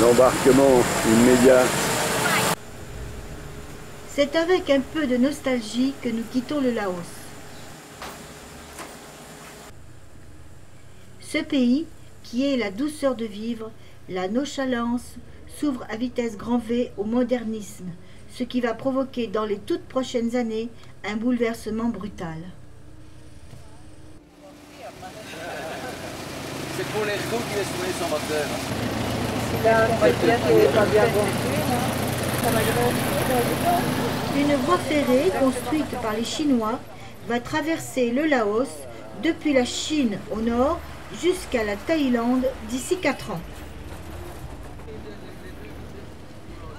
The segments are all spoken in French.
L'embarquement immédiat. C'est avec un peu de nostalgie que nous quittons le Laos. Ce pays, qui est la douceur de vivre, la nonchalance, s'ouvre à vitesse grand V au modernisme, ce qui va provoquer dans les toutes prochaines années un bouleversement brutal. C'est pour les roues qui laissent rouler son moteur. Une voie ferrée construite par les Chinois va traverser le Laos depuis la Chine au nord jusqu'à la Thaïlande d'ici 4 ans.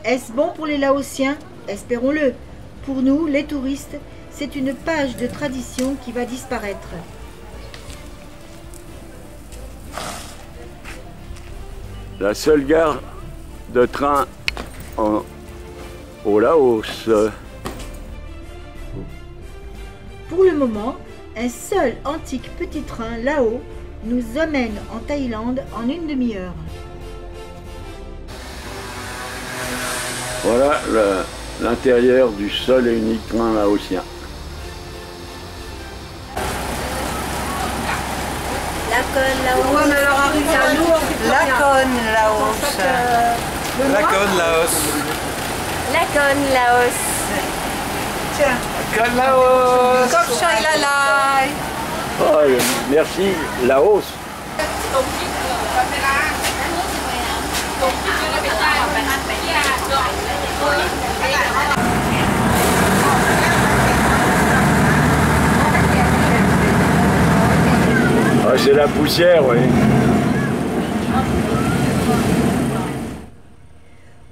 Est-ce bon pour les Laotiens? Espérons-le. Pour nous, les touristes, c'est une page de tradition qui va disparaître. La seule gare de train au Laos. Pour le moment, un seul antique petit train Lao nous amène en Thaïlande en une demi-heure. Voilà l'intérieur du seul et unique train laotien. Laos. Tiens. Oh, merci, Laos. Ah, c'est la poussière, oui.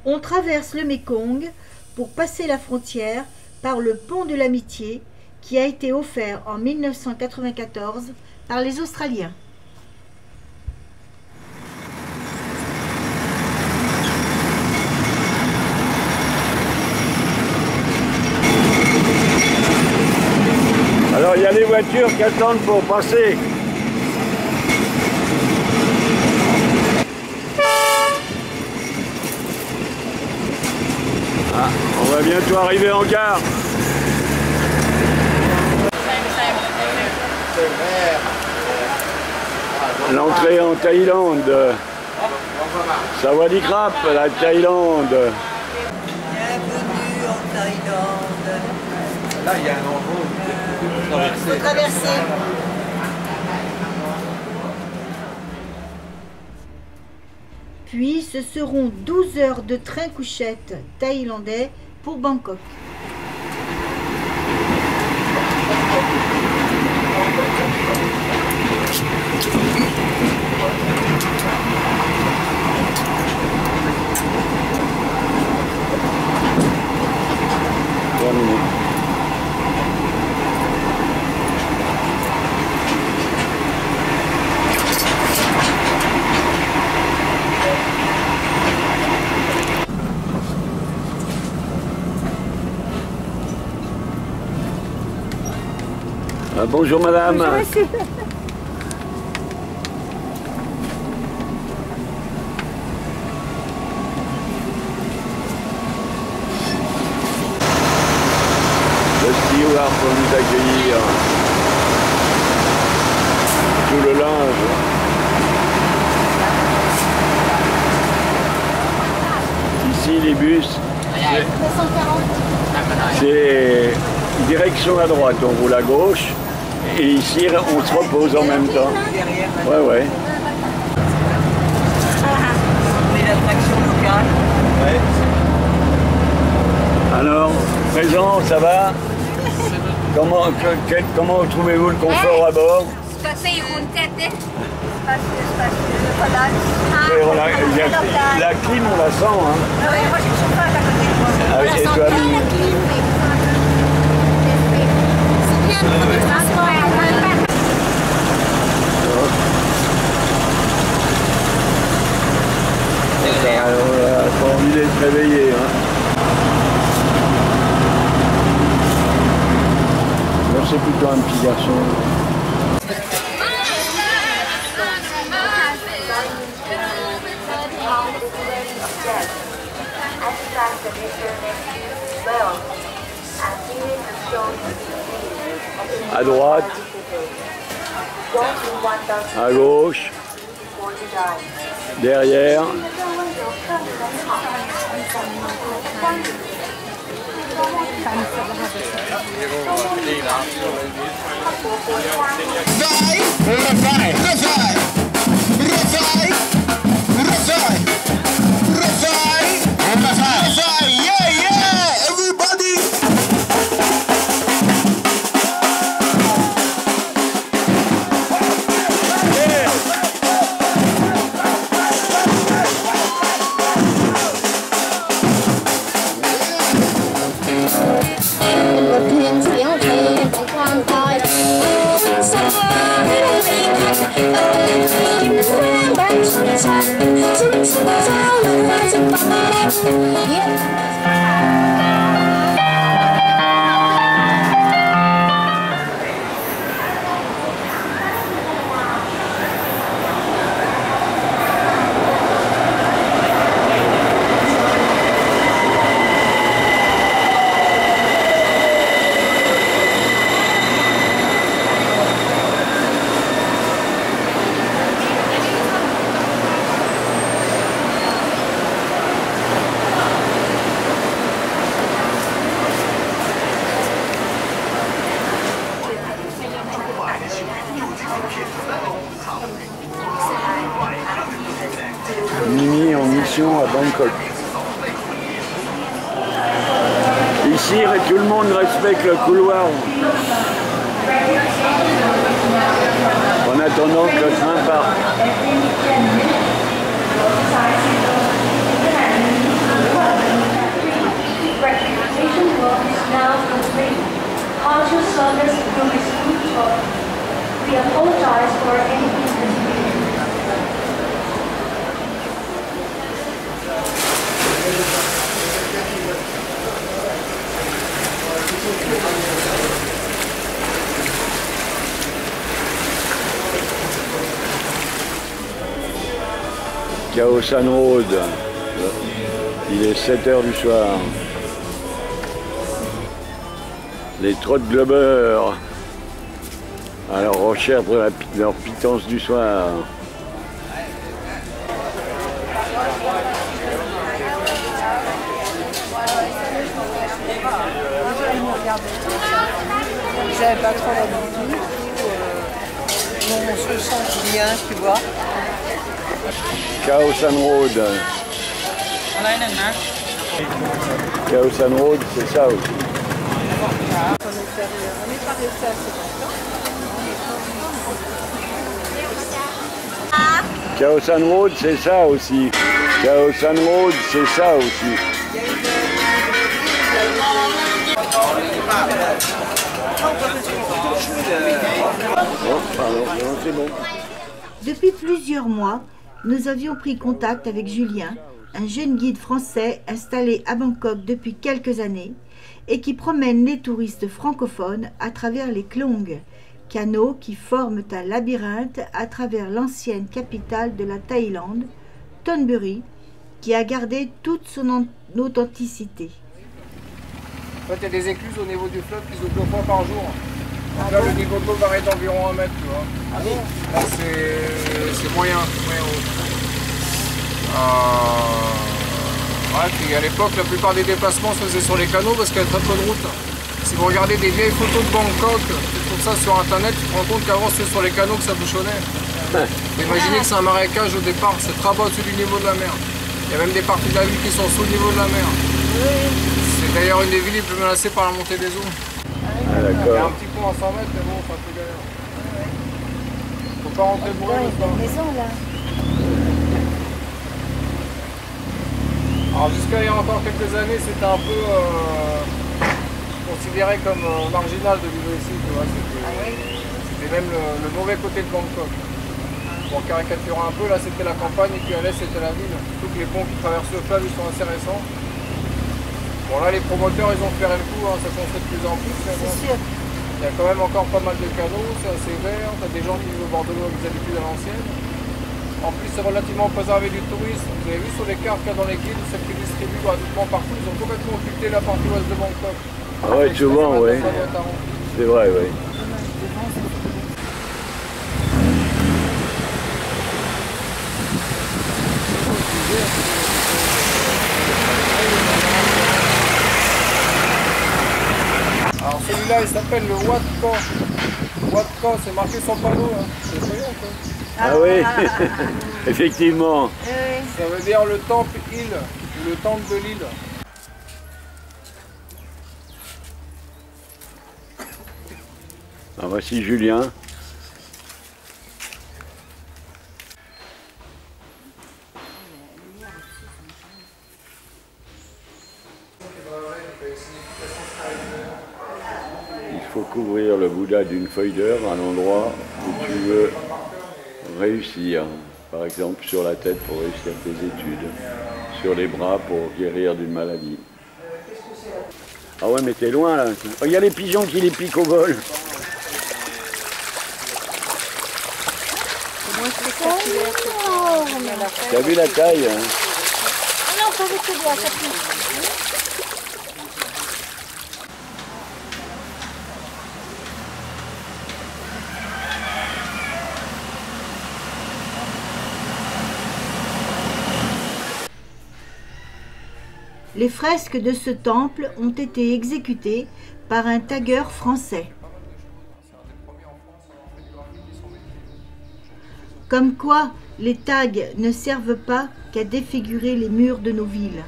On traverse le Mékong pour passer la frontière par le pont de l'Amitié qui a été offert en 1994 par les Australiens. Alors il y a les voitures qui attendent pour passer. Ah, on va bientôt arriver en gare. L'entrée en Thaïlande. Sawadee Krap, la Thaïlande. Bienvenue en Thaïlande. Là, il y a un endroit où il faut Traverser. Puis ce seront 12 heures de train couchette thaïlandais pour Bangkok. Terminé. Ah, bonjour madame. Bonjour monsieur. Le steward pour nous accueillir. Tout le linge. Ici les bus, c'est direction à droite, on roule à gauche. Et ici on se repose en même temps. Ouais, ouais. On est l'attraction locale. Ouais. Alors, présent, ça va? Comment trouvez-vous le confort à bord? Très relax. La clim, on la sent, hein? Oui, moi j'ai une chauffage à côté de moi. Ah, et toi, Mimi? On a envie d'être réveillé, hein? Moi, c'est plutôt un petit garçon. À droite, à gauche, derrière. Mimi en mission à Bangkok. Ici, tout le monde respecte le couloir. En attendant que le train parte. We apologize for any inconvenience. Khao San Road. Il est 7 h du soir. Les trottes globeurs à la recherche de leur pitance du soir. J'avais pas trop l'habitude. On se sent bien, tu vois. Khao San Road. Khao San Road, c'est ça aussi. Khao San Road, c'est ça aussi. Khao San Road, c'est ça aussi. Oh, pardon, non, c'est bon. Depuis plusieurs mois, nous avions pris contact avec Julien, un jeune guide français installé à Bangkok depuis quelques années et qui promène les touristes francophones à travers les klongs, canaux qui forment un labyrinthe à travers l'ancienne capitale de la Thaïlande, Thonburi, qui a gardé toute son authenticité. En fait, il y a des écluses au niveau du fleuve qui s'ouvrent 2 fois par jour. Donc là, le niveau de l'eau varie d'environ 1 mètre, tu vois. Ah bon? Là, c'est moyen, haut. Ouais, puis à l'époque, la plupart des déplacements se faisaient sur les canaux parce qu'il y avait très peu de route. Si vous regardez des vieilles photos de Bangkok, tu trouves ça sur internet, tu te rends compte qu'avant c'était sur les canaux que ça bouchonnait. Imaginez que c'est un marécage au départ, c'est très bas au-dessus du niveau de la mer. Il y a même des parties de la ville qui sont sous le niveau de la mer. C'est d'ailleurs une des villes les plus menacées par la montée des eaux. Ah, Il y a d'accord. un petit pont à 100 mètres, mais bon, c'est un peu galère. Faut pas rentrer bourré le soir. Maison là. Alors jusqu'à il y a encore quelques années, c'était un peu considéré comme marginal de vivre ici, tu vois. C'était même le mauvais côté de Bangkok. Pour caricaturer un peu, là c'était la campagne et puis à l'est c'était la ville. Surtout que les ponts qui traversent le fleuve ils sont assez récents. Bon là les promoteurs ils ont ferré le coup, hein, ça construit de plus en plus, mais bon. C'est sûr. Il y a quand même encore pas mal de canaux, c'est assez vert, t'as des gens qui vivent au bord de l'eau avec des habitudes à l'ancienne. En plus, c'est relativement préservé du tourisme. Vous avez vu sur les cartes qu'il y a dans les guides, celles qui distribuent gratuitement partout, ils ont complètement occulté la partie ouest de Bangkok. Ah ouais, souvent, oui. C'est vrai, oui. Alors celui-là, il s'appelle le Wat Pho. Wat Pho, c'est marqué sur le panneau. Hein. C'est effrayant, quoi. Ah oui, effectivement. Ça veut dire le temple île, le temple de l'île. Ah, voici Julien. Il faut couvrir le Bouddha d'une feuille d'heure à l'endroit où tu veux réussir. Par exemple, sur la tête pour réussir tes études, sur les bras pour guérir d'une maladie. Ah ouais, mais t'es loin là. Oh, il y a les pigeons qui les piquent au vol. T'as vu la taille hein? Non, pas avec tes doigts, ça pue. Les fresques de ce temple ont été exécutées par un tagueur français. Comme quoi, les tags ne servent pas qu'à défigurer les murs de nos villes.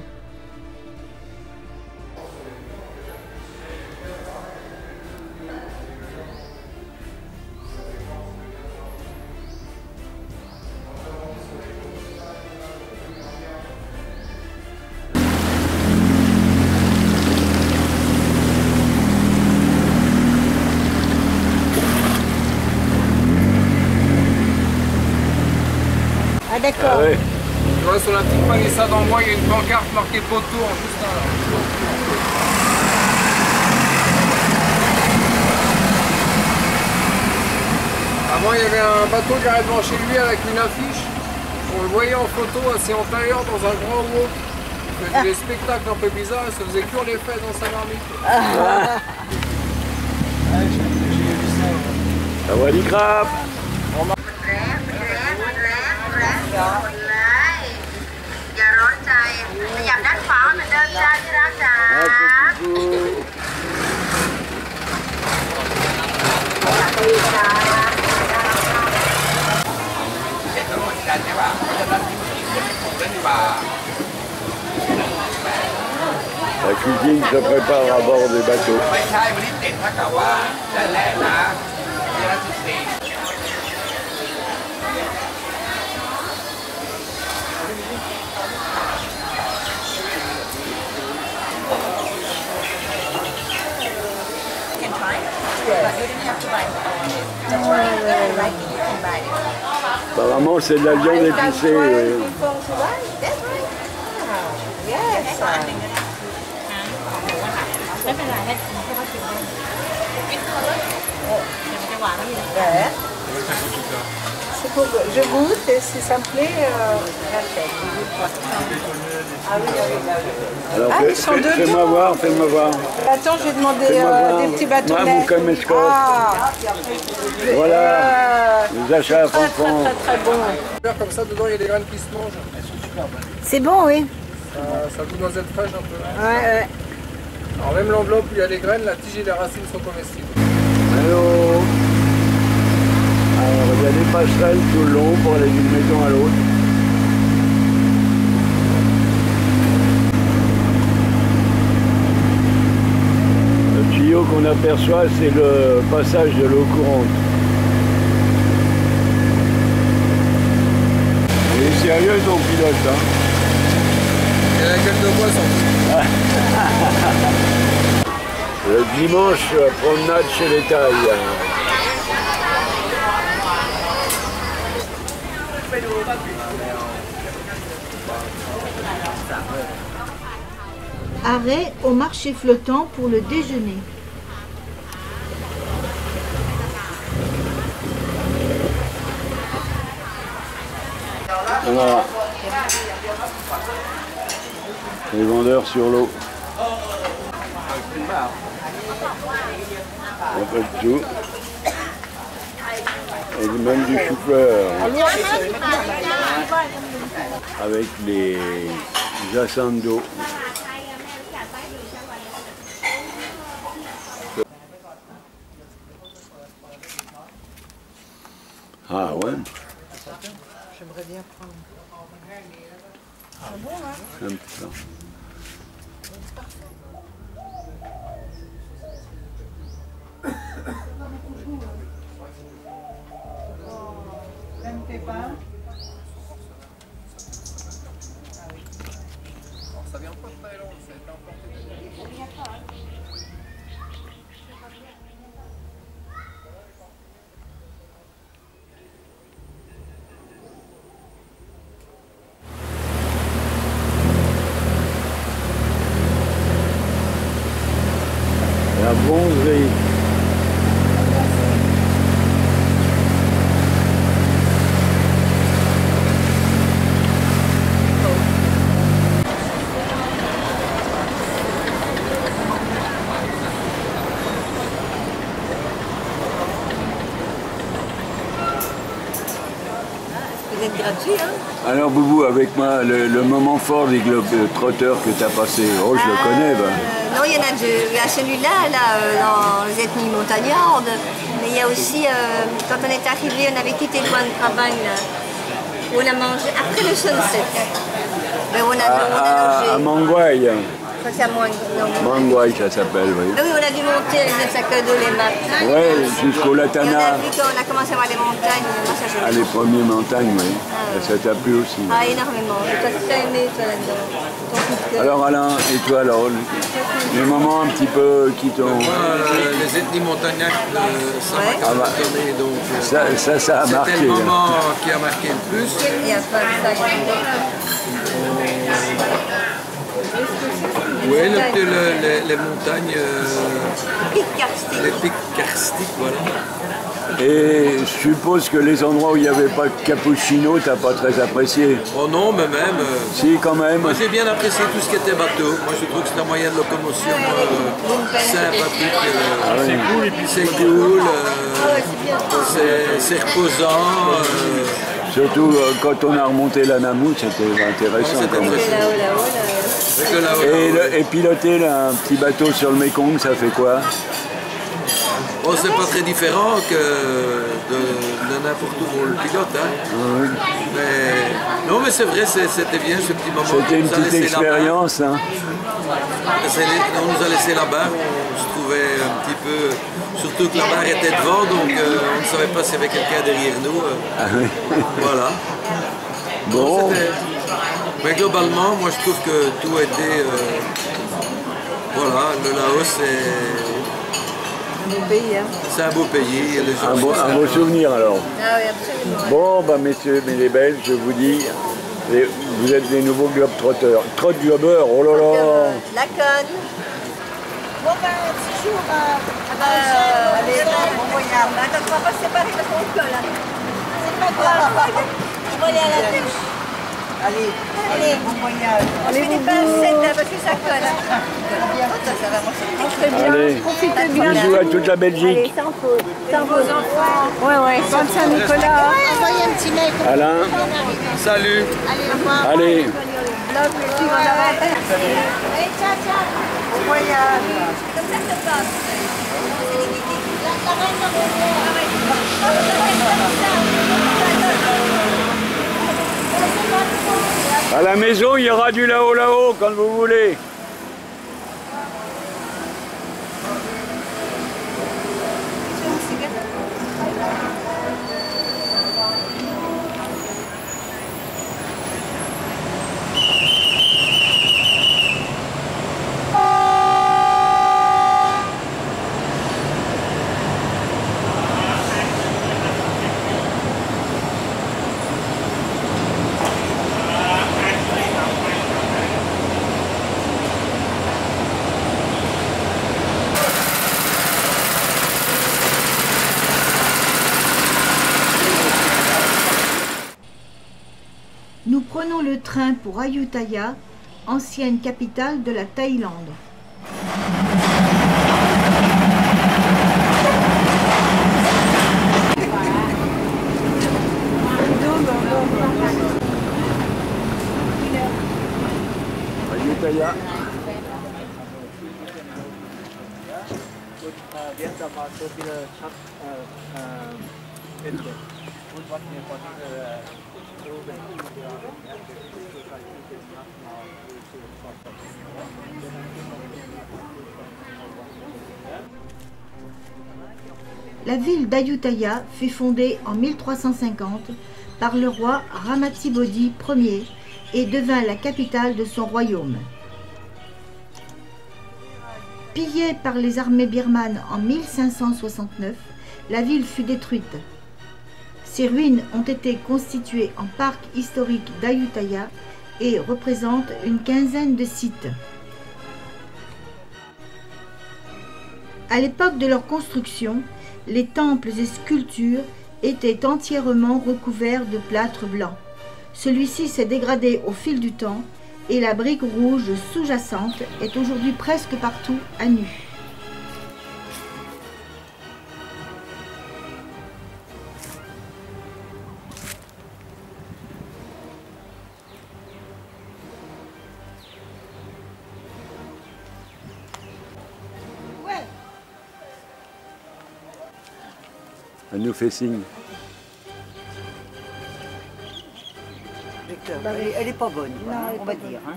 Ah d'accord. Ah ouais. Tu vois, sur la petite palissade en bois, il y a une pancarte marquée Vautour, juste là. Avant, il y avait un bateau qui arrivait devant chez lui avec une affiche. On le voyait en photo assis en tailleur dans un grand wok. Il faisait des spectacles un peu bizarres, il se faisait cuire les fêtes dans sa marmite. Ça va les crapes. La cuisine se prépare à bord des bateaux. Apparemment, c'est de la viande épicée. Oui. C'est pour je goûte et si ça me plaît, Ah oui. Alors, Ah, ils sont dedans. fais-moi voir, fais-moi voir. Attends, je vais demander des petits bâtonnets. Maman comme escorte. Ah, Voilà, les achats à très Fanfan. très bon. Comme ça, dedans, il y a des graines qui se mangent. C'est bon, oui. Ça goûte noisette fraîche un peu. Ouais. Alors même l'enveloppe où il y a les graines, la tige et les racines sont comestibles. Allô. Alors, il y a des passerelles tout le long pour aller d'une maison à l'autre. Le tuyau qu'on aperçoit, c'est le passage de l'eau courante. Il est sérieux ton pilote, hein? Il y a la gueule de bois sans Le dimanche, promenade chez les tailles. Arrêt au marché flottant pour le déjeuner. Voilà. Les vendeurs sur l'eau. Un peu de tout. Et même du chou-fleur. Avec les jacentes d'eau. Ah ouais. J'aimerais bien prendre. J'aime ça. Même pépin. Ça vient pas de Thaïlande, ça a été importé. La bronzerie. Vous êtes gratuit, hein? Alors Boubou, avec moi, le moment fort des Globetrotters que tu as passé, oh je le connais, bah. Non, il y en a deux. Il y a celui-là, dans les ethnies montagnardes. Mais il y a aussi, quand on est arrivé, on avait quitté le coin de Travail, là, où on a mangé après le sunset. Mais on a logé. À Mangwai. Je crois que c'est à Mangwai, ça s'appelle, oui. Mais oui, on a dû monter avec notre sac à dos les maps. Ouais, jusqu'au Et on Latana. a vu qu'on a commencé à voir les montagnes. Moi, ça, je... Ah, les premières montagnes, oui. Ça t'a plu aussi. Ah, énormément. Et toi, tu as aimé, toi, là-dedans. Ton coup de cœur. Alors Alain, et toi alors, les moments un petit peu qui t'ont... Les ethnies montagnardes, ça m'a Ouais. quand même donné, donc Ça a marqué. c'était le hein. moment qui a marqué le plus. Il n'y a pas de ça. Oui, les montagnes, Pic karstique. les pics karstiques, voilà. Et je suppose que les endroits où il n'y avait pas de cappuccino, t'as pas très apprécié. Oh non, mais même, Si, quand même. moi j'ai bien apprécié tout ce qui était bateau. Moi je trouve que c'est un moyen de locomotion sympathique. C'est cool, et puis c'est cool, c'est reposant. Surtout quand on a remonté la Namou, c'était intéressant. C'était quand même. très Là-haut, là-haut, là. Avec le là-haut. Et piloter là, un petit bateau sur le Mekong, ça fait quoi? Oh, c'est pas très différent que de n'importe où on le pilote. Hein. Oui. Mais, non, mais c'est vrai, c'était bien ce petit moment. C'était une On nous a petite laissé là-bas. expérience. Hein. On nous a laissé la barre, on se trouvait un petit peu. Surtout que la barre était devant, donc on ne savait pas s'il y avait quelqu'un derrière nous. Ah oui. Voilà. Bon, Mais globalement, moi je trouve que tout a été. Voilà, le Laos Mon pays, hein. c'est un beau pays. Il y a des gens un beau sympas. souvenir alors. Ah oui, absolument. Bon, bah messieurs, mais les Belges, je vous dis, vous êtes des nouveaux globetrotters. Trotte globeur, oh là là. La conne. Bon, ben, petit jour, Allez, bon voyage. Attends, tu vas pas se séparer de ton col. Hein. C'est pas grave. Je vais aller à la pêche. allez, Allez. bon voyage. On fait des pincettes hein, parce que ça colle. Hein. Ça va marcher. Allez, Profitez bien. bisous à toute la Belgique. Allez, sans faute. Sans vos enfants. Ouais, ouais. Bonne Saint-Nicolas. Envoyez un petit mail. Alain, Salut. Allez, au revoir. allez. Bloc, le suivre en arrêt. Allez, ciao, ciao. Bon voyage. Comme ça se passe. La reine d'Angleterre. À la maison, il y aura du là-haut quand vous voulez. prenons le train pour Ayutthaya, ancienne capitale de la Thaïlande. Ayutthaya. La ville d'Ayutthaya fut fondée en 1350 par le roi Ramathibodi Ier et devint la capitale de son royaume. Pillée par les armées birmanes en 1569, la ville fut détruite. Ses ruines ont été constituées en parc historique d'Ayutthaya et représentent une quinzaine de sites. À l'époque de leur construction, les temples et sculptures étaient entièrement recouverts de plâtre blanc. Celui-ci s'est dégradé au fil du temps et la brique rouge sous-jacente est aujourd'hui presque partout à nu. Elle nous fait signe. Elle est pas bonne, quoi, Non, hein, elle est on pas va bonne. dire. Hein.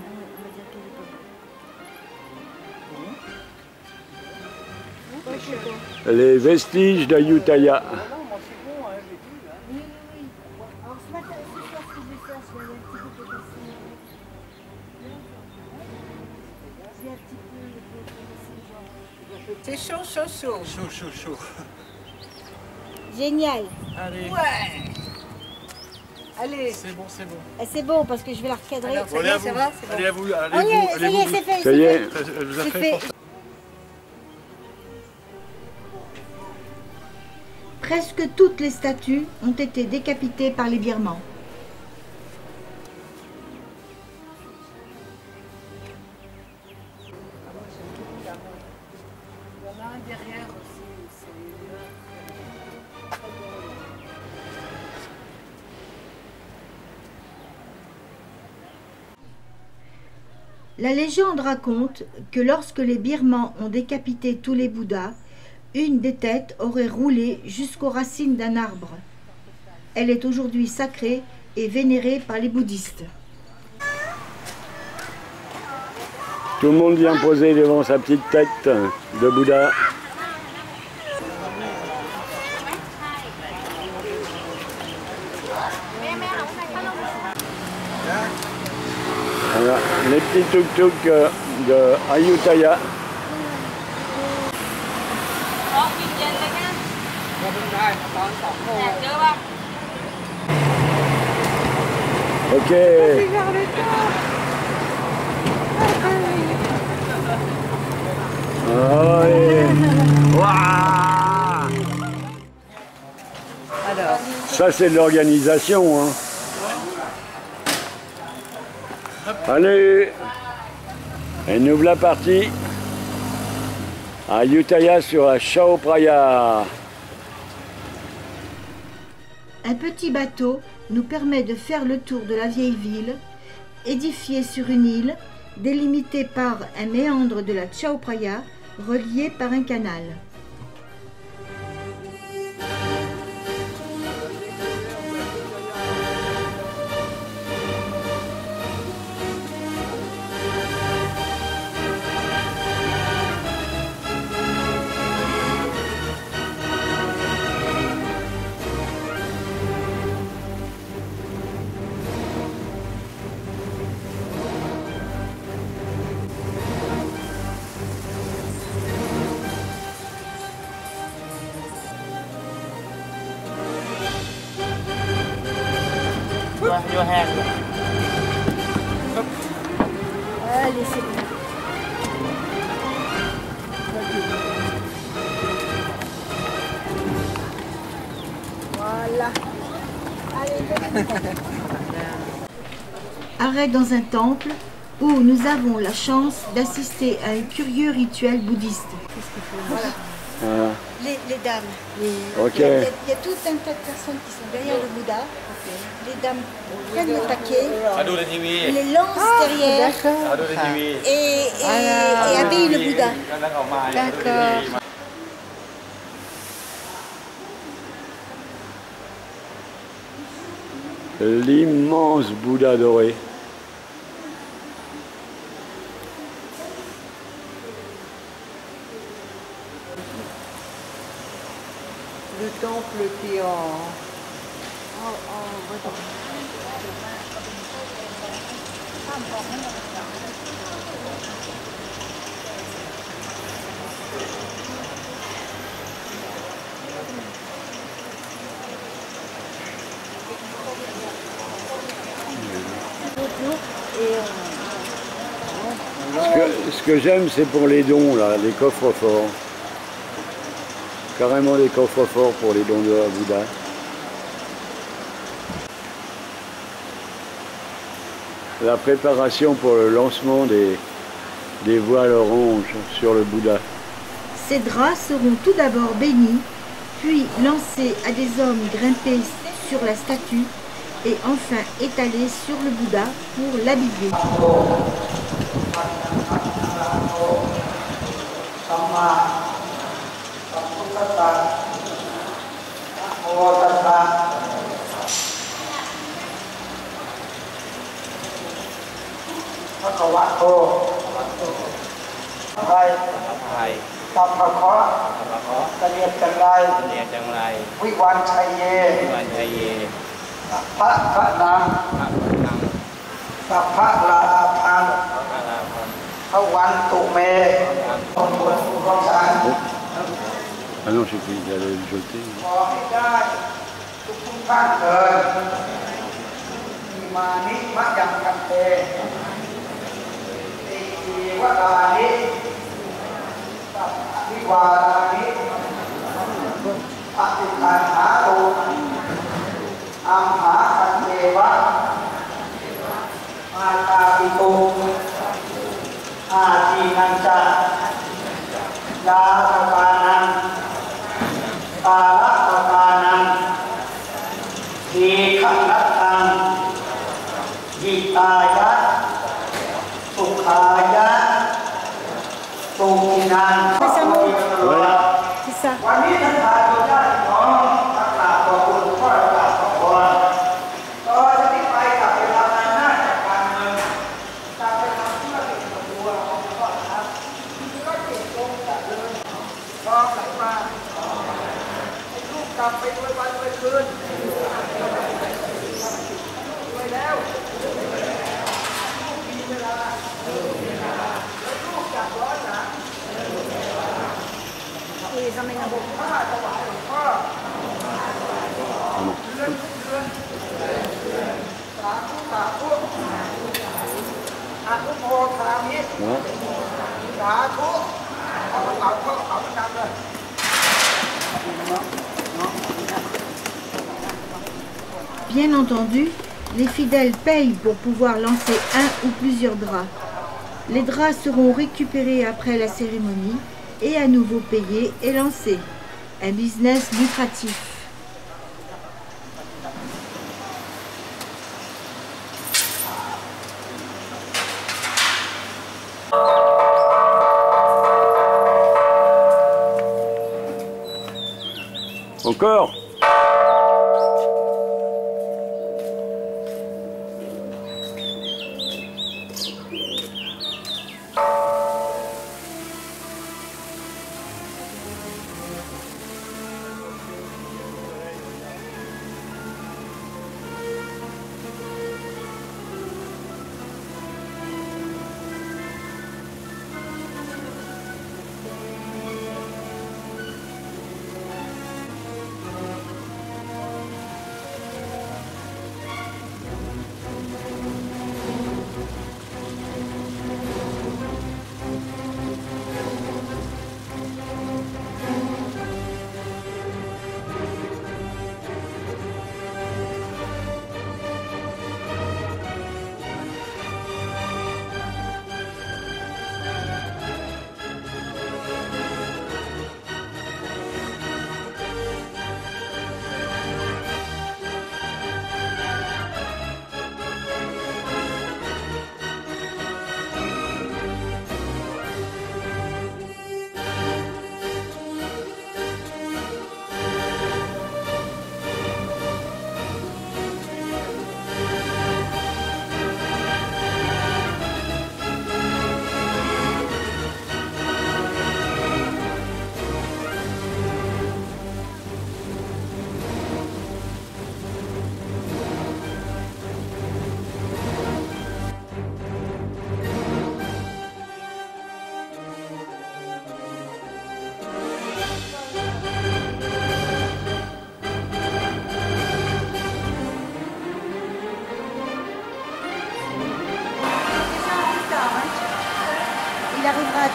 Les vestiges d'Ayutthaya. Alors ce matin, ce soir, ce que je vais faire, je vais aller un petit peu passer. Je vais un petit peu passer, C'est chaud, chaud, chaud. Chaud, chaud, chaud. Génial. Allez, Allez. c'est bon, c'est bon. Et c'est bon parce que je vais la recadrer. Alors, ça y est, ça va, c'est bon. Allez à vous, Ah, allez-vous, ça y est, allez-vous. c'est fait. Ça y est, Elle vous a C'est fait fait. pour ça. Presque toutes les statues ont été décapitées par les Birmans. Il y en a un derrière aussi. La légende raconte que lorsque les Birmans ont décapité tous les Bouddhas, une des têtes aurait roulé jusqu'aux racines d'un arbre. Elle est aujourd'hui sacrée et vénérée par les bouddhistes. tout le monde vient poser devant sa petite tête de Bouddha. Voilà, les petits tuk-tuk de Ayutthaya. Ok. Ah ouais. Ouah. Alors, Ça c'est de l'organisation. Hein. Allez, et nous voilà partis à Ayutthaya sur la Chao Phraya. Un petit bateau nous permet de faire le tour de la vieille ville, édifiée sur une île, délimitée par un méandre de la Chao Phraya, relié par un canal. Allez, c'est bon. Voilà. Allez, arrêt dans un temple où nous avons la chance d'assister à un curieux rituel bouddhiste. Voilà. Les dames. Ok. Il y a tout un tas de personnes qui sont derrière le Bouddha. Les dames prennent le paquet, les lancent derrière et habillent le Bouddha. D'accord. L'immense Bouddha doré. Le temple qui est en... Ce que j'aime, c'est pour les dons, là, les coffres forts. Carrément des coffres forts pour les dons de la Bouddha. La préparation pour le lancement des voiles oranges sur le Bouddha. Ces draps seront tout d'abord bénis, puis lancés à des hommes grimpés sur la statue et enfin étalés sur le Bouddha pour l'habiller.สัพพะเคาะเสนียดจังไรวิวันชัยเยพระพระนางสัพพะลาพังพระวันตุเมของบวชผู้ของฉัน Ah non, j'ai cru qu'il allait le jeter. ขอให้ได้ทุกท่านเถิดอิมานิมะยังกันเตติจีวดานิสัพพะวิวารานิปฏิคันหาโลอัมหาคันเทวะมาตาปิตุอาทีนันจะยาตกานังตาละตกานังทีขันนัตตังยิตายะสุขายะสุขินัง C'est ça. วันนี้ท่านทายญาติน้องทักษะขอบคุณพ่อรักขอบคุณต่อจากนี้ไปกลับไปทำงานหน้าจากการเงินกลับไปทำธุรกิจกับตัวของพ่อครับก็เก็บลงจากเดินทองไหลมาให้ลูกกลับไปด้วยวันด้วยคืนด้วยแล้วลูกมีเวลาแล้วลูกจากร้อนหนาผ้าถวายหลวงพ่อเลื่อนสาธุสาธุอนุโมทามิสาธุเอากระเป๋าเข้ากระเป๋าประจำเลย Bien entendu, les fidèles payent pour pouvoir lancer un ou plusieurs draps. Les draps seront récupérés après la cérémonie et à nouveau payés et lancés. Un business lucratif. Encore?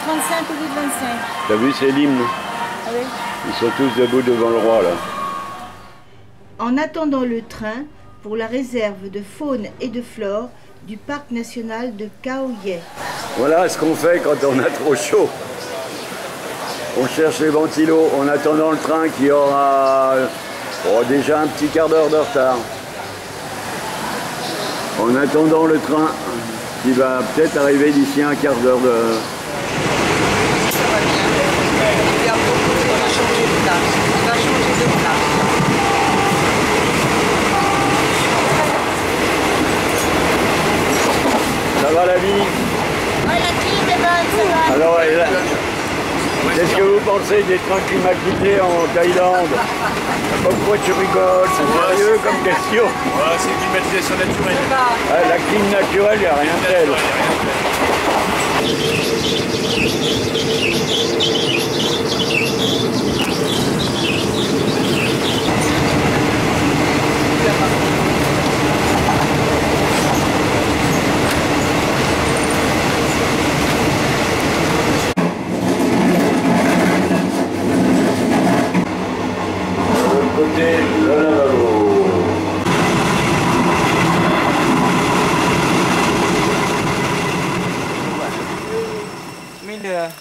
35 au lieu de 25. T'as vu, c'est l'hymne? Ah oui. Ils sont tous debout devant le roi, là. En attendant le train pour la réserve de faune et de flore du parc national de Khao Yai. Voilà ce qu'on fait quand on a trop chaud. On cherche les ventilos en attendant le train qui aura déjà un petit quart d'heure de retard. En attendant le train qui va peut-être arriver d'ici un quart d'heure de... Ça va bien. Il va changer de place. Il va changer de place. Ça va la vie? Oh, la clim est bonne, ça va. Alors, qu'est-ce que vous pensez des trains qui m'a quitté en Thaïlande? Pourquoi tu rigoles? C'est sérieux comme question? Ouais, c'est une climatisation naturelle. Ah, la clim naturelle, il n'y a rien de tel.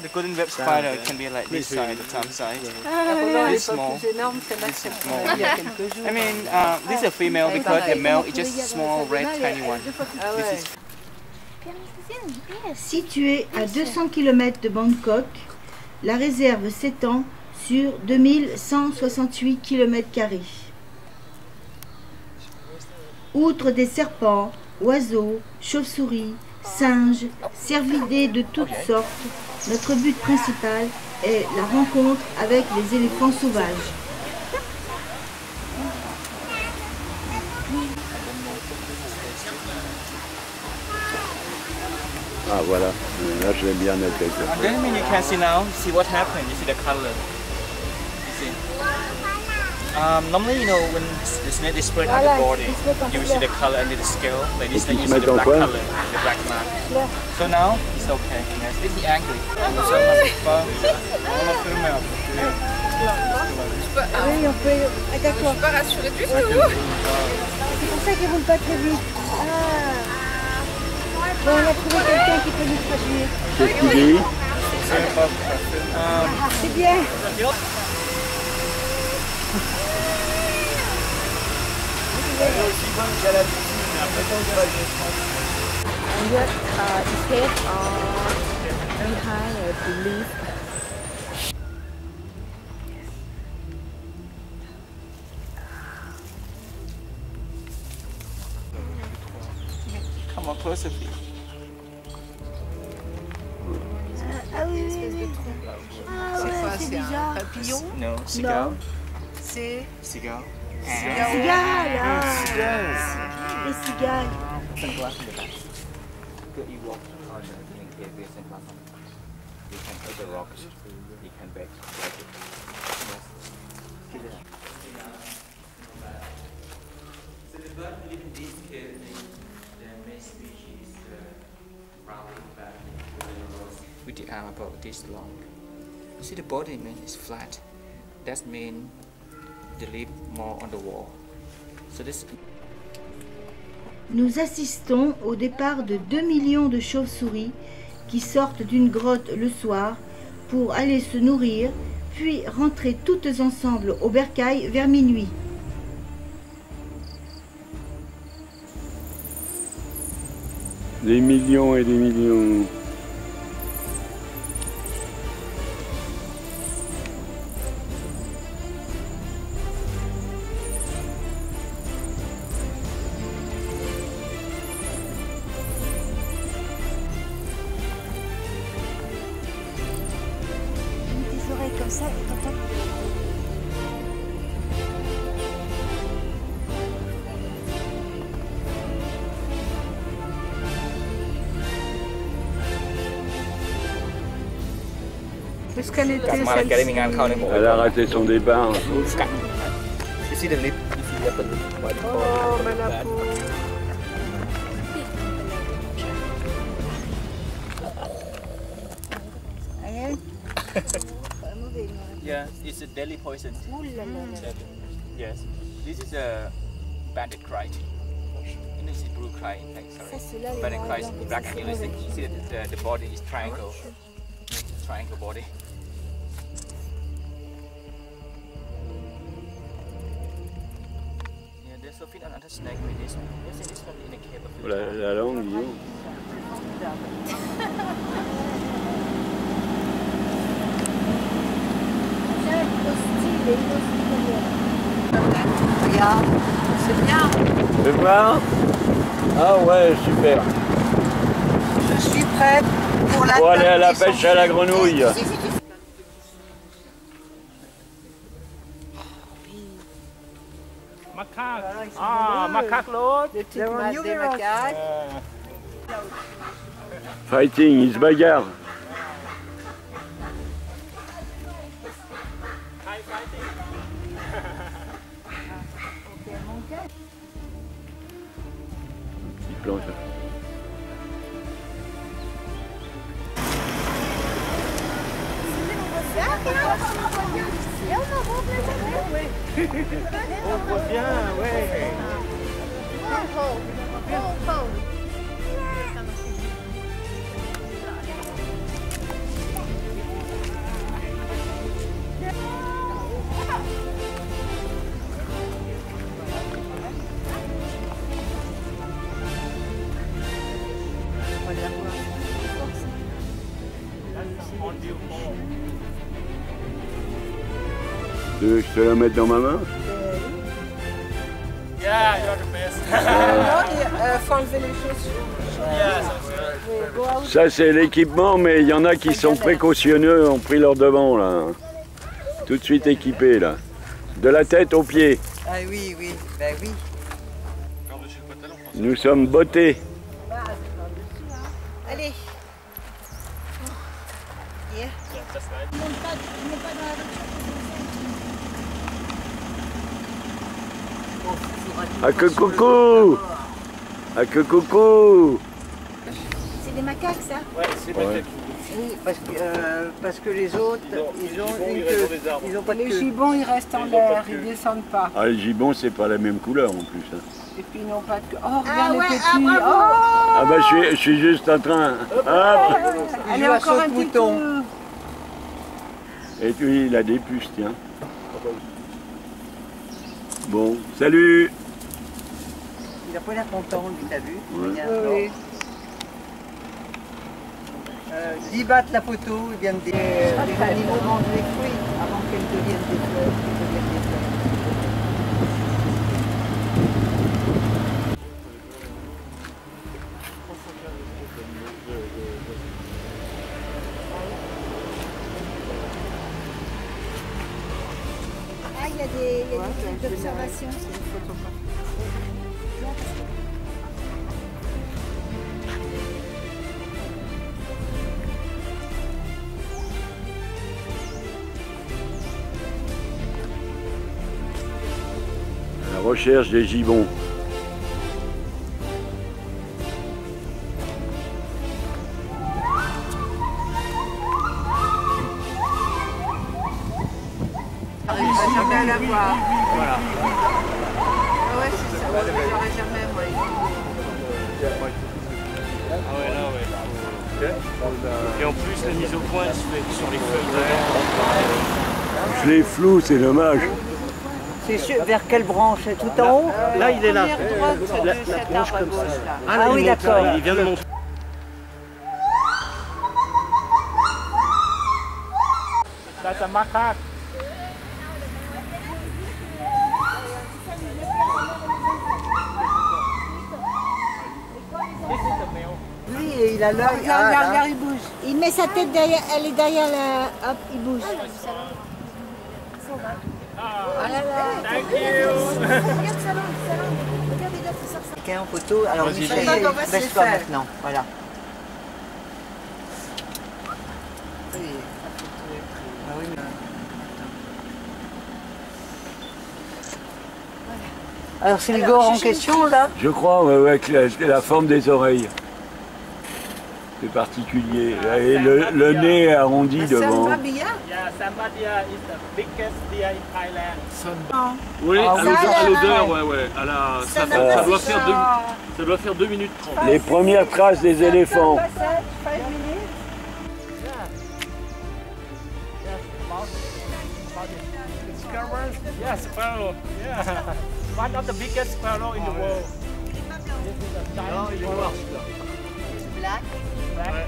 The golden web spider can be like this side, the thumb side. This small. This small. I mean, this is a female because the male is just small, red, tiny one. This is Située à 200 km de Bangkok, la réserve s'étend sur 2168 km². Outre des serpents, oiseaux, chauves-souris, singes, cervidés de toutes sortes, notre but principal est la rencontre avec les éléphants sauvages. Ah voilà, là je vais bien mettre quelque chose. then when you can see now, see what happened, you see the color. You see? Normally, you know, when the snake is spread out the body, you will see the color and the scale. Like this, then you see the black color, the black mark. So now, it's okay. Yes, this is angry. Oui, on peut... Ah, d'accord. Je suis pas rassurée du tout. C'est pour ça qu'il ne roule pas très vite. Ah. Bon, on a trouvé quelqu'un qui peut nous traduire. Qu'est-ce qu'il dit? C'est bien. And yet, his head are behind, I believe. Come on, closer, please. Ah oui, oui. C'est quoi? C'est un papillon? No, cigar. C'est... Cigar. Cigales, les cigales. Some glass in the back. Good, you walk on the interior and platform. You can take the rock. You can back like it. Yes. Keep it up. So the bird live in this cave. The main species is the brown bat with the arm about this long. You see the body, man, is flat. That means they live more on the wall. So this. Nous assistons au départ de 2 millions de chauves-souris qui sortent d'une grotte le soir pour aller se nourrir, puis rentrer toutes ensemble au bercail vers minuit. Des millions et des millions. Tes oreilles comme ça, et t'entends. Est-ce qu'elle était Elle a raté son départ. You see the lip? You see the upper lip? Oh, mais la pauvre. Yeah, it's a deadly poison. Yes. This is a banded crate. And this is blue crate, in fact, sorry. Banded crate is black and yellow. You see that the body is triangle. Triangle body. Yeah, there's a fit another snake with this one. You see this one in a cave of the La langue, Guillaume. Regarde, c'est bien. Tu veux voir? Ah ouais, super. Je suis prête pour la Pour aller à la pêche à la grenouille. Macaque. Ah, macaque l'autre. Des macaques. Fighting, il se bagarre. Petite planche. On voit bien, ouais. Tu veux que je te la mette dans ma main? Yeah, you're the best. Faut enlever les chaussures. Ça c'est l'équipement, mais il y en a qui sont précautionneux, ont pris leur devant là. Tout de suite équipés là. De la tête aux pieds. Ah oui, oui, ben oui. Nous sommes bottés. Allez. Yeah. Ah que coucou! Ah que coucou! C'est des macaques, ça? Ouais, c'est Ouais. macaque. Oui, parce que les autres, ils ont une queue. Ils ont pas de Les queue. gibbons, ils restent en l'air, ils descendent pas. Ah les gibbons c'est pas la même couleur en plus. Hein. Et puis ils n'ont pas de queue. Oh, regarde ouais, les petits. bravo. Oh, Ah bah je suis juste en train. Ah, allez, joue à encore un petit saute-mouton. peu. et puis il a des puces, tiens. Bon, salut! Il a pas l'air content, lui, t'as vu? Ouais. Regarde, Oui. 10 battent la photo, ils viennent des animaux mangent les fruits avant qu'elles deviennent des fleurs. Ah, il y a des trucs d'observation. La recherche des gibbons. Jamais à la voir. Voilà. Ah ouais, c'est ça. J'aurais jamais, moi. Ah ouais, là, ouais. Et en plus, la mise au point, elle se fait sur les feuilles de Je l'ai flou, c'est dommage. C'est sûr, vers quelle branche? Tout en haut? Là, il est là. Droite de cet arbre à gauche, là. Ah, là, oui, il monte là, d'accord. il vient de monter. Là, c'est un macaque. Lui, il a l'œil. Regarde, regarde, regarde, il bouge. Il met sa tête derrière, elle est derrière la... Hop, il bouge. Ah là là. Thank you. Regarde sa langue, sa langue. Regarde, il a fait ça. Quelqu'un en photo. Alors, Vas-y, Michel, vas-y. On va se les baisse-toi faire. maintenant. Voilà. Oui. Ah oui, mais... Alors, c'est le gore en question, là? Je crois, ouais, avec la forme des oreilles. C'est particulier. Et le nez arrondi devant. Samba Dia? Yeah, Samba Dia is the biggest deer in Thailand. Oui, Ah, à l'odeur, ouais. Ça doit faire 2 minutes 30. Les premières traces des éléphants. Yes, sparrow. Yeah, one of the biggest sparrow in the world. This is a giant sparrow. Black. Black.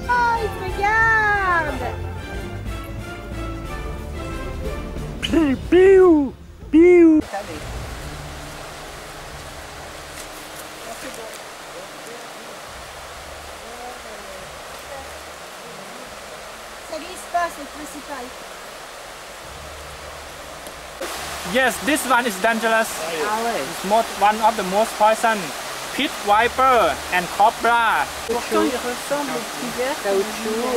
Oh, il te regarde! Piou, piou. Ça glisse pas, c'est le principal. Yes, this one is dangerous. It's one of the most poison. Pit viper and cobra. Pourtant, il ressemble au petit vert. Caoutchouc.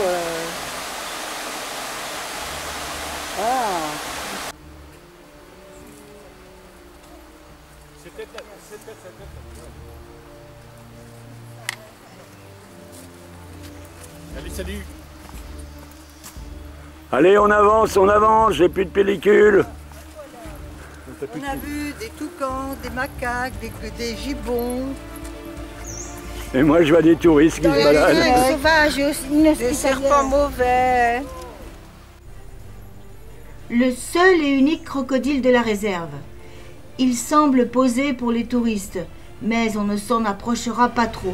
Allez, salut. Allez, on avance, j'ai plus de pellicule. On a vu des toucans, des macaques, des gibbons. Et moi, je vois des touristes qui se baladent. Des serpents mauvais. Le seul et unique crocodile de la réserve. Il semble posé pour les touristes, mais on ne s'en approchera pas trop.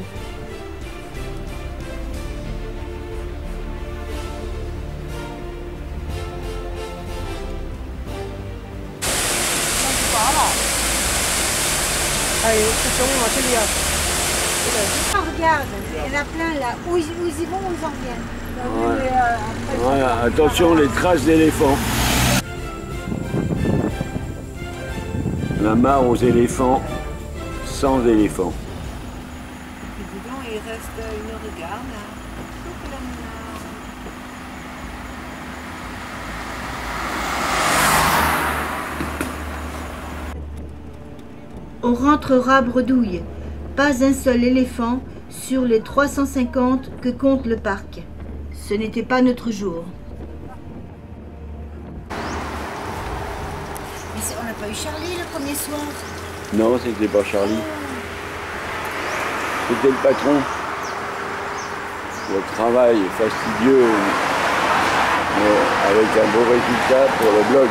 Allez, c'est bon, on va te Oh, regarde, il y en a plein là. Où ils vont, où ils en reviennent. Voilà, attention, les traces d'éléphants. La mare aux éléphants, sans éléphants. Et dis donc, il reste une regarde. On rentrera bredouille. Pas un seul éléphant sur les 350 que compte le parc. Ce n'était pas notre jour. Mais on n'a pas eu Charlie le premier soir. Non, c'était pas Charlie. C'était le patron. Le travail fastidieux, mais avec un beau résultat pour le blog.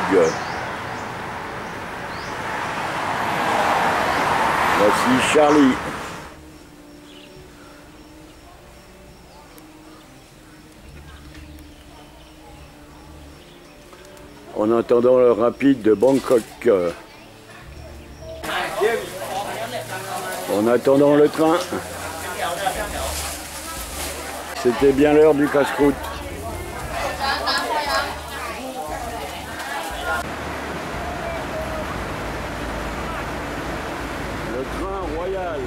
Voici Charlie. En attendant le rapide de Bangkok. En attendant le train. C'était bien l'heure du casse-croûte. Le train royal.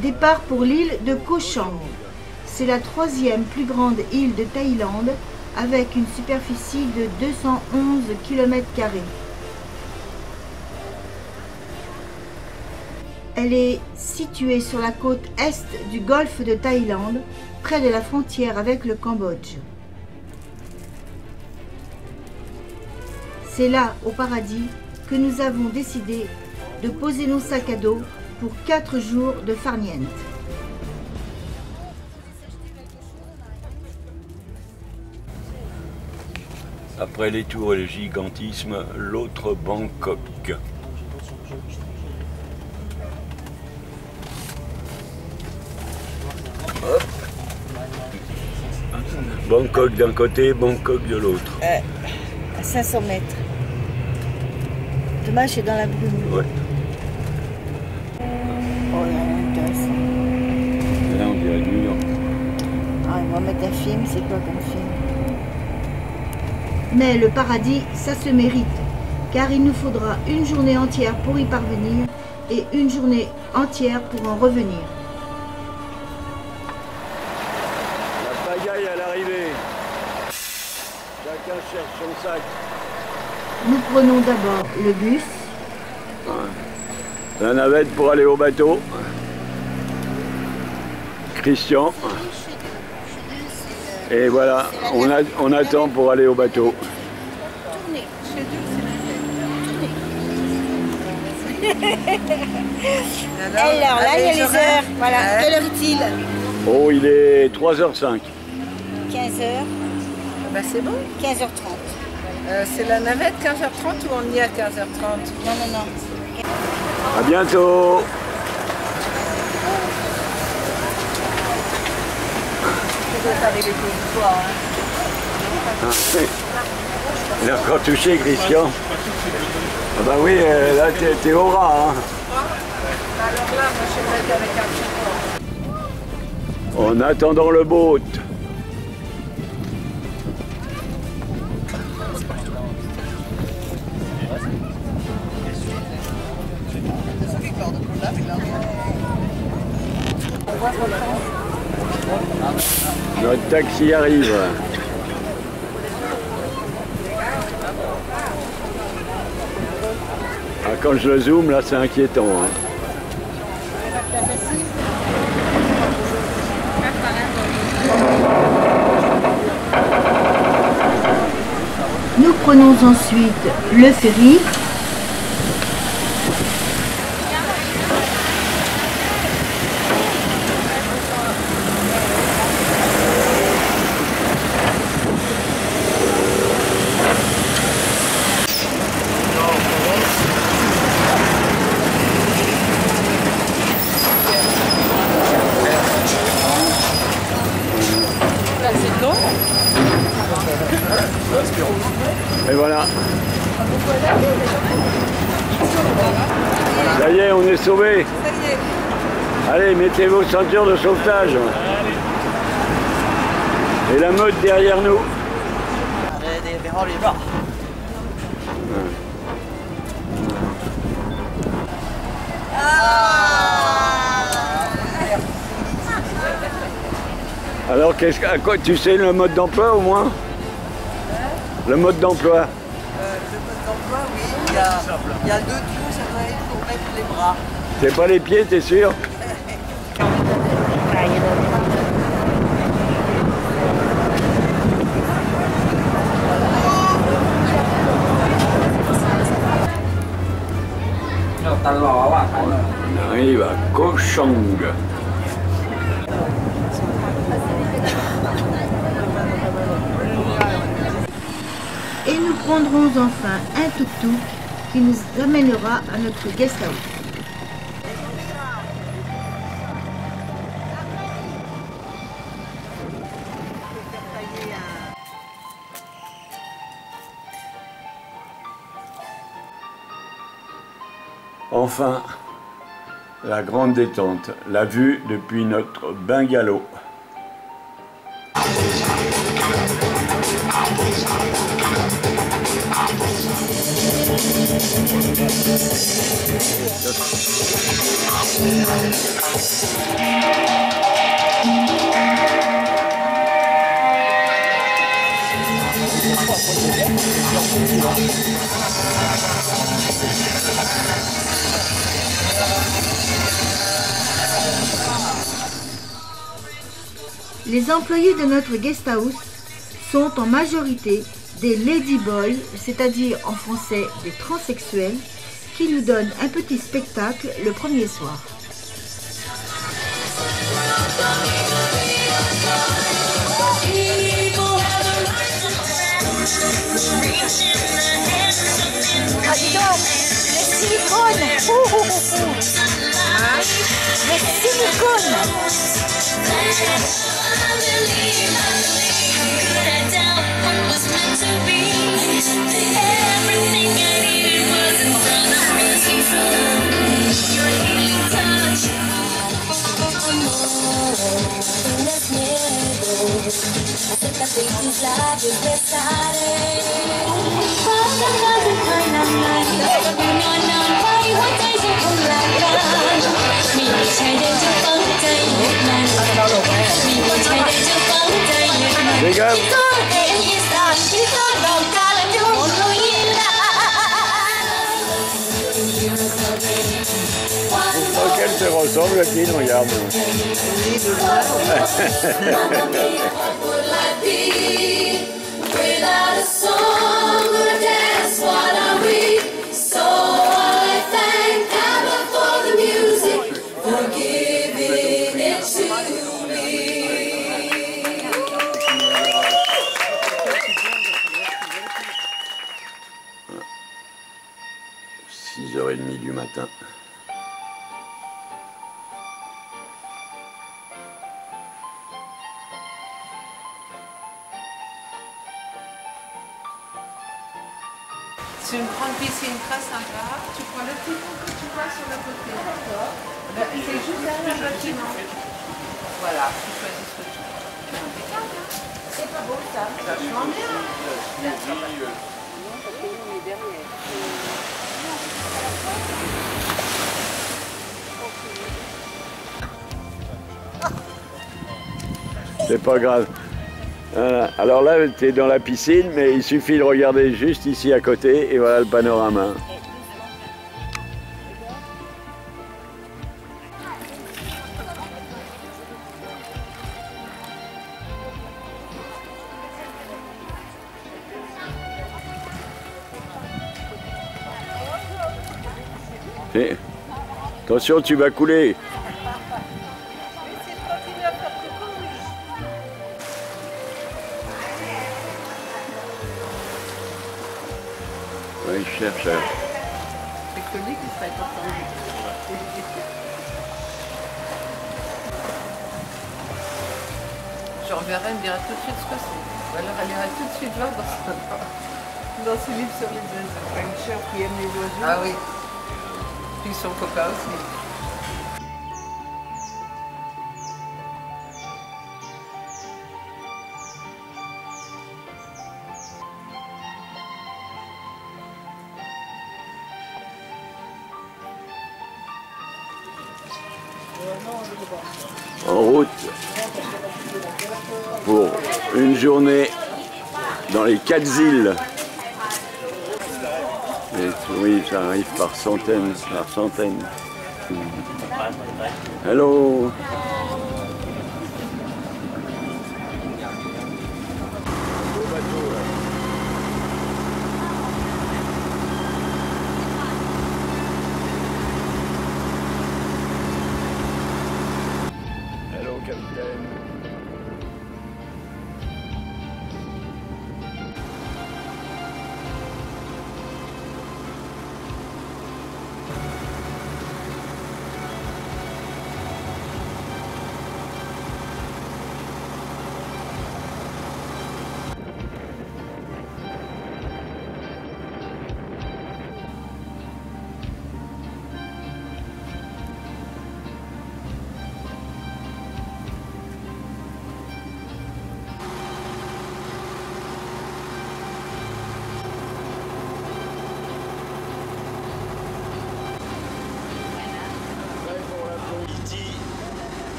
Départ pour l'île de Koh Chang. C'est la 3e plus grande île de Thaïlande avec une superficie de 211 km². Elle est située sur la côte est du golfe de Thaïlande, près de la frontière avec le Cambodge. C'est là, au paradis, que nous avons décidé de poser nos sacs à dos pour 4 jours de farniente. Après les tours et le gigantisme, l'autre Bangkok. Hop. Bangkok d'un côté, Bangkok de l'autre. À 500 mètres. Dommage, c'est dans la brume. Ouais. On va mettre un film, c'est quoi comme film? Mais le paradis, ça se mérite, car il nous faudra une journée entière pour y parvenir et une journée entière pour en revenir. La pagaille à l'arrivée. Chacun cherche son sac. Nous prenons d'abord le bus. La navette pour aller au bateau. Christian. Et voilà, on attend pour aller au bateau. Alors là, il y a les heures. Voilà. Quelle heure est-il? Oh, il est 3h05. 15h. Bah c'est bon. 15h30. C'est la navette 15h30 ou on y est à 15h30? Non, non, non. À bientôt. Il a encore touché, Christian. Ah bah oui, là t'es au ras. Hein. Alors là, moi je vais mettre avec un support. En attendant le boat. Notre taxi arrive. Ah, quand je le zoome, là, c'est inquiétant. Hein. Nous prenons ensuite le ferry. Et voilà. Ça y est, on est sauvés. Allez, mettez vos ceintures de sauvetage. Et la meute derrière nous. Alors, à quoi tu sais le mode d'emploi au moins? Le mode d'emploi? Le mode d'emploi, oui. Il y a 2 trous, ça doit être pour mettre les bras. C'est pas les pieds, t'es sûr? On arrive à Koh Chang. Et nous prendrons enfin un tuk-tuk qui nous amènera à notre guest house. Enfin, la grande détente, la vue depuis notre bungalow. Les employés de notre guest house sont en majorité des ladyboys, c'est-à-dire en français des transsexuels, qui nous donnent un petit spectacle le premier soir. Ah, dis donc, les silicones. Hein? Les silicones. Auquel se ressemble-t-il, regarde. « 6h30 du matin. C'est une grande piscine très sympa. Tu prends le petit pont que tu vois sur le côté. D'accord. C'est juste derrière le bâtiment. Voilà, tu choisis ce que tu veux. C'est impeccable, hein. C'est pas beau ça. Vachement bien. Non, parce que nous on est derrière. C'est pas grave. Voilà. Alors là, tu es dans la piscine, mais il suffit de regarder juste ici à côté et voilà le panorama. Et, attention, tu vas couler. Oui, je cherche. C'est connu qu'il serait entendu. Je reverrai, elle me dira tout de suite ce que c'est. Ou alors elle ira tout de suite voir dans ce livre sur les oiseaux. Une chère qui aime les oiseaux. Ah oui. Puis son copain aussi. En route pour une journée dans les 4 îles. Et oui, ça arrive par centaines, Hello. Hello, capitaine.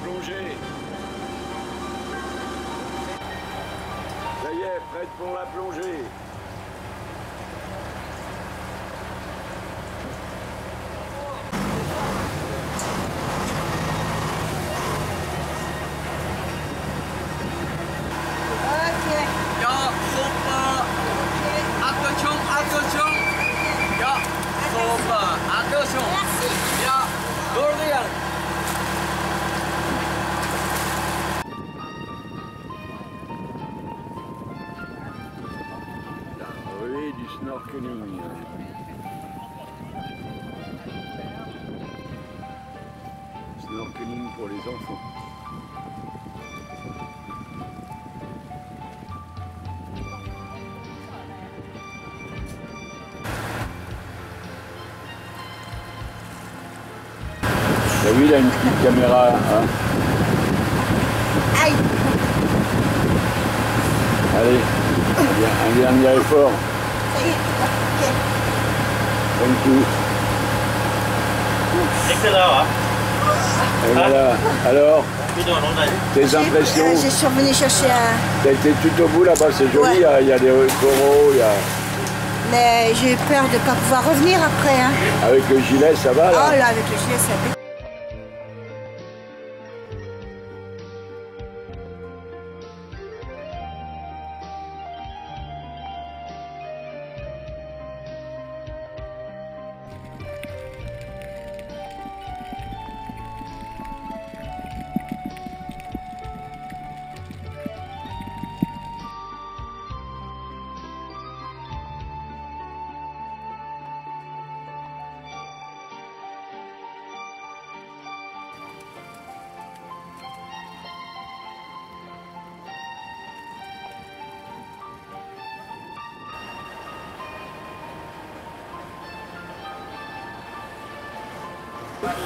Plongée. Ça y est, prête pour la plongée. Ja, super. Attention. Ja, super. Attention. Ja, door weer. Oui, du snorkeling. Snorkeling pour les enfants. T'as vu, il a une petite caméra, hein? Aïe! Allez, un dernier effort. Ça y est, ok. Thank you. Excellent, hein? Et voilà. Alors, tes Je impressions? suis revenue chercher un... T'as été tout au bout là-bas, c'est joli, Ouais. il y a des coraux, il y a... Mais j'ai eu peur de ne pas pouvoir revenir après. Hein. Avec le gilet, ça va là? Oh là, avec le gilet, ça va.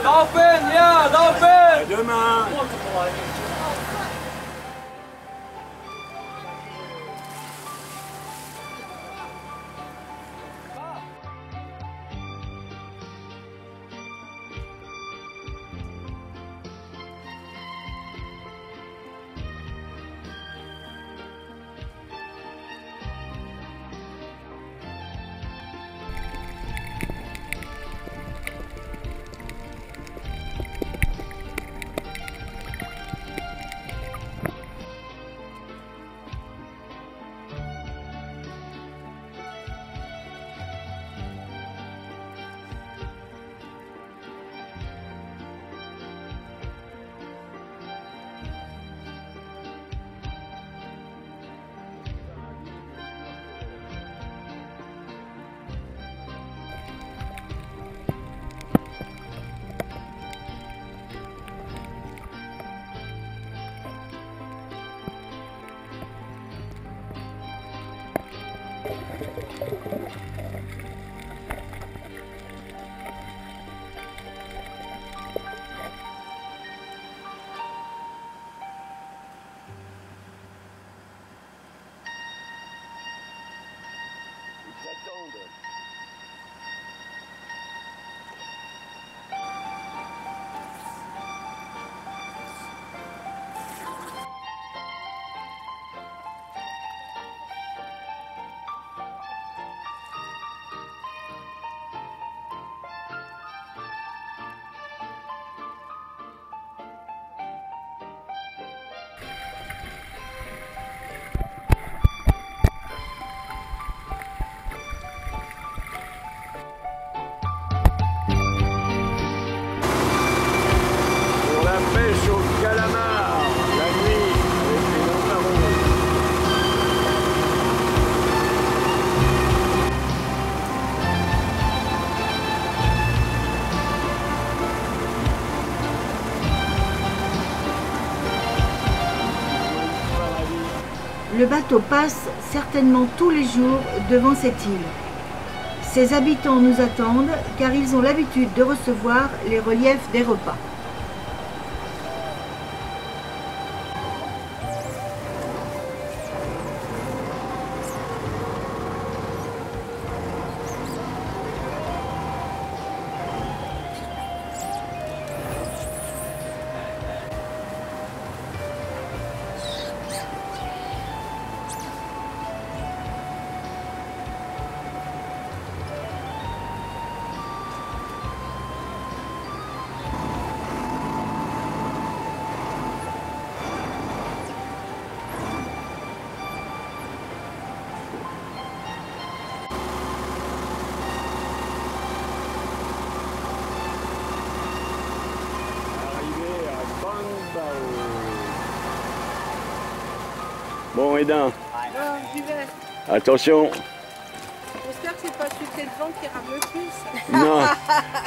Dolphin, yeah, dolphin! Demain! Le bateau passe certainement tous les jours devant cette île. Ses habitants nous attendent car ils ont l'habitude de recevoir les reliefs des repas. Bon, Edin, J'y vais. attention. J'espère que c'est pas celui qui est devant qui rame le plus. Non,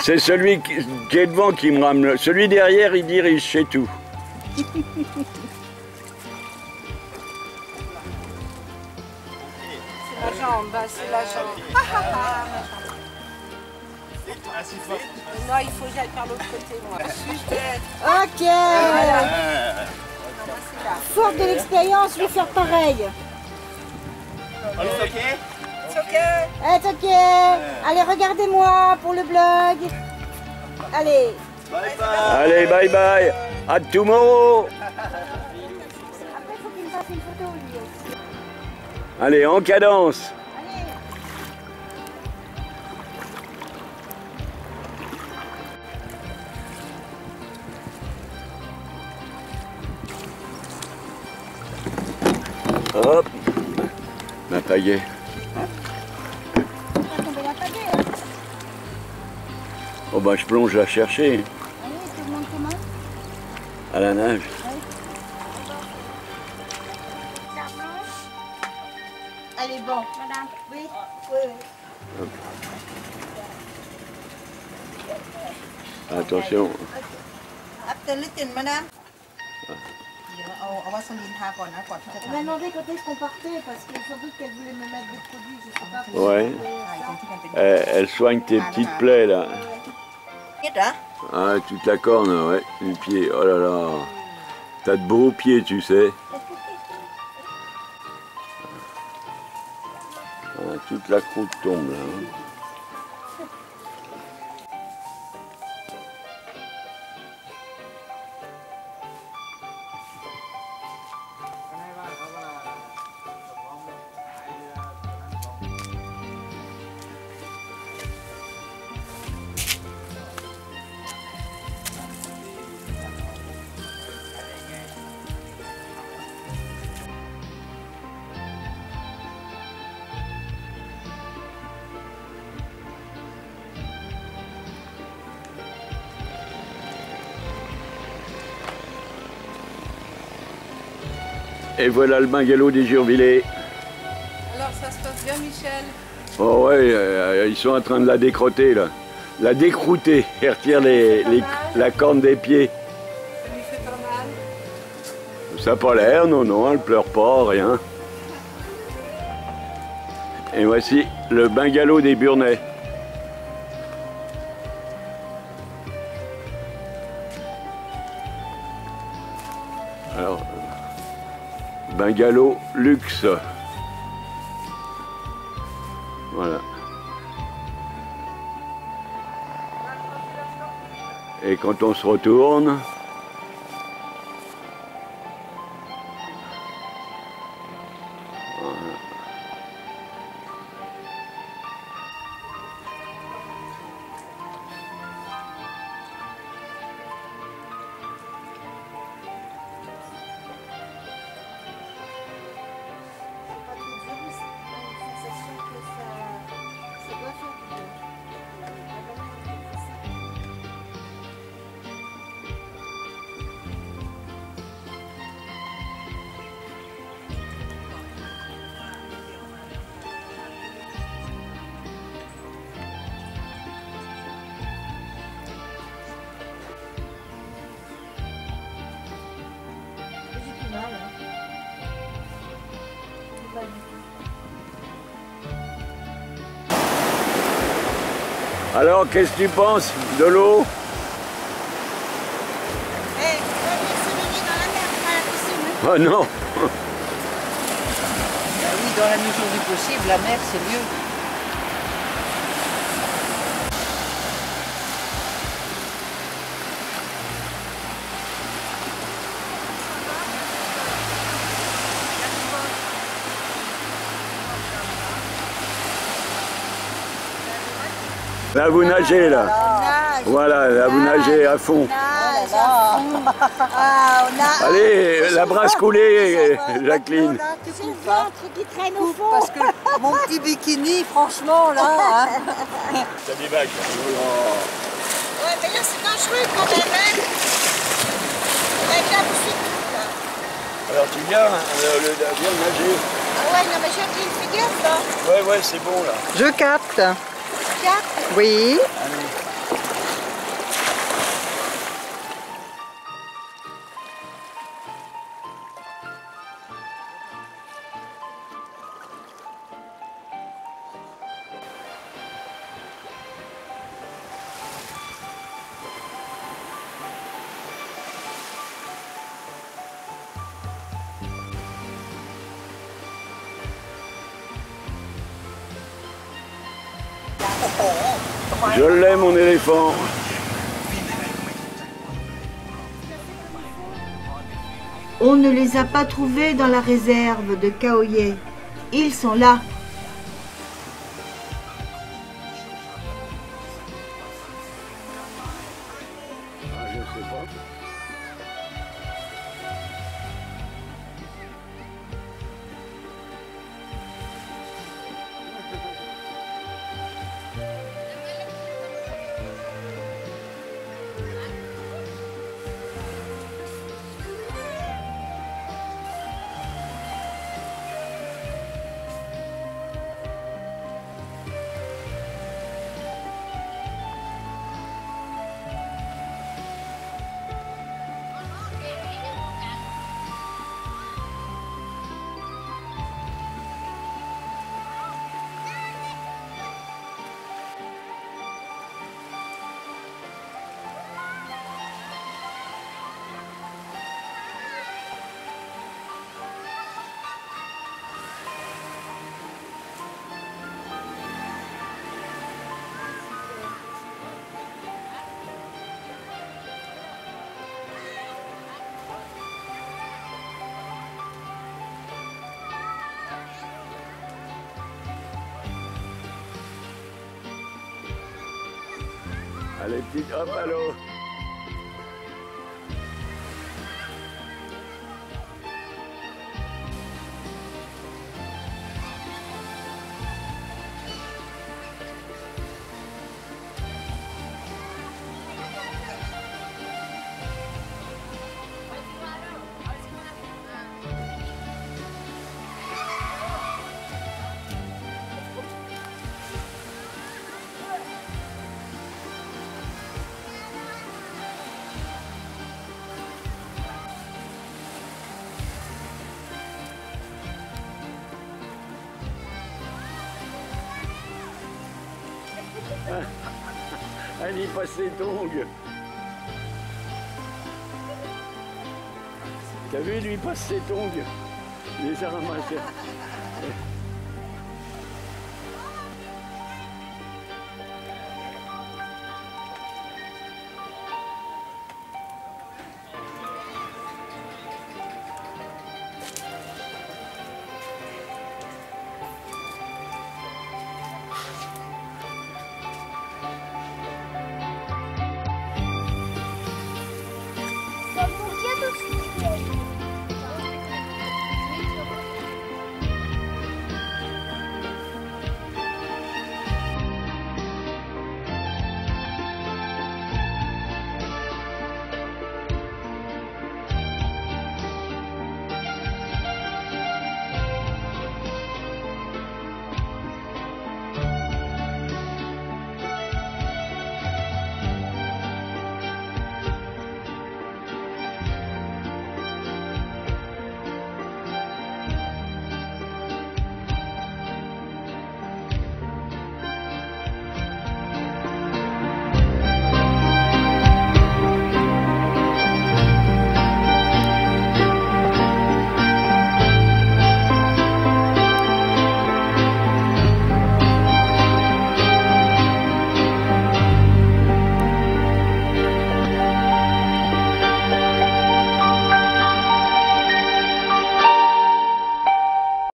c'est celui qui est devant qui me rame. Celui derrière, il dirige, c'est tout. C'est la jambe, c'est la jambe. Non, il faut que j'aille par l'autre côté, moi. Ok. Forte de l'expérience, je vais faire pareil. It's okay? It's okay. It's okay. Allez, regardez-moi pour le blog. Allez. Bye bye. Allez, bye bye. À tomorrow. Après, il faut qu'il me fasse une photo, lui aussi. Allez, en cadence. Hop, ma pagaie. On va tomber la pagaie, hein. Oh bah je plonge la chercher. Allez, tu demandes comment? À la nage. Allez, bon. Madame. Oui, oui, oui. Attention. เตือนลิตินมานะเดี๋ยวเอาวัสลีนทาก่อนนะก่อนที่จะ Elle ทำ m'a demandé quand est-ce qu'on partait parce que sans doute qu'elle voulait me mettre des produits, je sais pas. Ouais. Elle soigne tes petites plaies là. คิดเหรอ Ah, toute la corne, ouais, du pied. Oh là là. T'as de beaux pieds, tu sais. Ah, toute la croûte tombe là. Hein. Et voilà le bungalow des Jurvillers. Alors ça se passe bien, Michel? Oh ouais, ils sont en train de la décrotter là. La décrouter. Elle retire la corne des pieds. Ça lui fait pas mal? Ça n'a pas l'air, non, non, elle pleure pas, rien. Et voici le bungalow des Burnets. Alors, bungalow luxe. Voilà. Et quand on se retourne, voilà. Alors, qu'est-ce que tu penses de l'eau? Oh non. Oui, dans la mesure du possible, la mer c'est mieux. Là, vous nagez, là. Voilà, là, vous nagez à fond. Allez, la brasse coulée, Jacqueline. C'est le ventre qui traîne au fond. Parce que mon petit bikini, franchement, là... Hein. T'as des vagues. Ouais, mais là c'est dangereux quand même, hein. Avec la boussée toute, là. Alors, tu viens, viens nager. Ah ouais, non mais Jacqueline, fais gaffe, là. Ouais, ouais, c'est bon, là. Je capte. Capte. Oui. Je l'ai, mon éléphant. On ne les a pas trouvés dans la réserve de Kaoye. Ils sont là. Ah, je sais pas. Allez, petite, hop, allô. Elle y passe ses tongs. T'as vu, lui, il passe ses tongs. Il les a ramassés.